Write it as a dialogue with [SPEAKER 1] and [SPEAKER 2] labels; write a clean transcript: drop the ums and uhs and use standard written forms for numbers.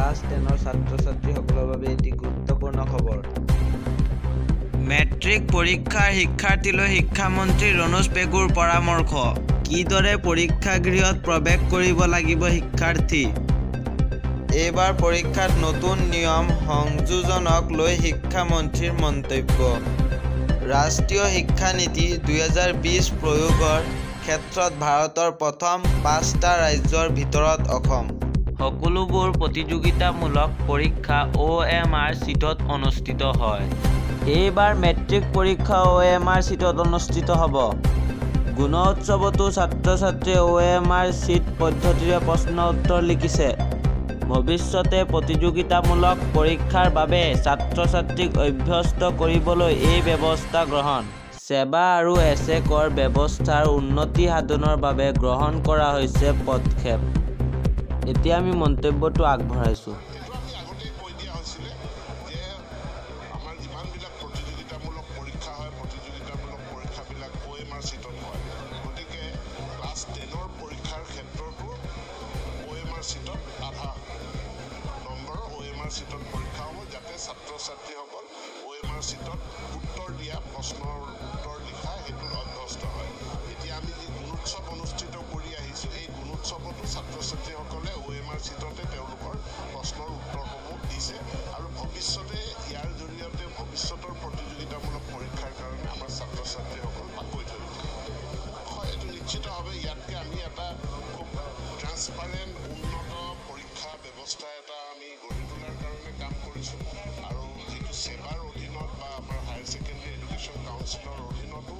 [SPEAKER 1] Class 10ৰ ছাত্ৰ-ছাত্ৰীসকলৰ বাবে এটি গুৰুত্বপূৰ্ণ খবৰ। মেট্ৰিক পৰীক্ষাৰ শিক্ষাৰ্থীলৈ শিক্ষামন্ত্ৰী ৰণোজ পেগুৰ পৰামৰ্শ। কিদৰে পৰীক্ষাগৃহত প্ৰৱেশ কৰিব লাগিব শিক্ষাৰ্থী? এইবাৰ পৰীক্ষাত নতুন নিয়ম সংযোজনক লৈ শিক্ষামন্ত্ৰীৰ মন্তব্য। ৰাষ্ট্ৰীয় শিক্ষা নীতি 2020 প্ৰয়োগৰ ক্ষেত্ৰত ভাৰতৰ প্ৰথম 5টা ৰাজ্যৰ ভিতৰত অসম। সকলোবোৰ প্ৰতিযোগিতামূলক পৰীক্ষা OMR চিটত অনুষ্ঠিত হয়। এইবাৰ মেট্ৰিক পৰীক্ষা OMR চিটত অনুষ্ঠিত হ'ব। গুণোৎসৱতো ছাত্ৰ-ছাত্ৰীয়ে OMR চিট পদ্ধতিৰে প্ৰশ্ন উত্তৰ লিখিছে। ভৱিষ্যতে প্ৰতিযোগিতামূলক পৰীক্ষাৰ বাবে ছাত্ৰ-ছাত্ৰীক অভ্যস্ত কৰিবলৈ এই ব্যৱস্থা গ্ৰহণ। সেৱা আৰু এছেকৰ ব্যৱস্থাৰ উন্নতি সাধনৰ বাবে গ্ৰহণ কৰা হৈছে পদক্ষেপ। এতিয়া আমি মন্তব্যটো আগবঢ়াইছো।
[SPEAKER 2] চিটত পৰীক্ষা হ'ব যাতে ছাত্ৰ-ছাত্ৰীসকল OMR চিটত উত্তৰ দিয়া প্ৰশ্নৰ উত্তৰ লিখা সেইটোত অভ্যস্ত হয়। এতিয়া আমি যি গুণোৎসৱ অনুষ্ঠিত কৰি আহিছোঁ এই গুণোৎসৱতো ছাত্ৰ-ছাত্ৰীসকলে OMR চিটতে তেওঁলোকৰ প্ৰশ্নৰ উত্তৰসমূহ দিছে আৰু ভৱিষ্যতে ইয়াৰ জৰিয়তে ভৱিষ্যতৰ প্ৰতিযোগিতামূলক পৰীক্ষাৰ কাৰণে আমাৰ ছাত্ৰ-ছাত্ৰীসকল পাকৈত হৈ যায়। হয়, এইটো নিশ্চিতভাৱে ইয়াতকৈ আমি এটা খুব ট্ৰান্সপাৰেণ্ট উন্নত পৰীক্ষা ব্যৱস্থা এটা আমি গঢ়ি তোলাৰ কাৰণে কাম কৰিছোঁ আৰু যিটো সেৱাৰ অধীনত বা আমাৰ হায়াৰ ছেকেণ্ডেৰী এডুকেশ্যন কাউন্সিলৰ অধীনতো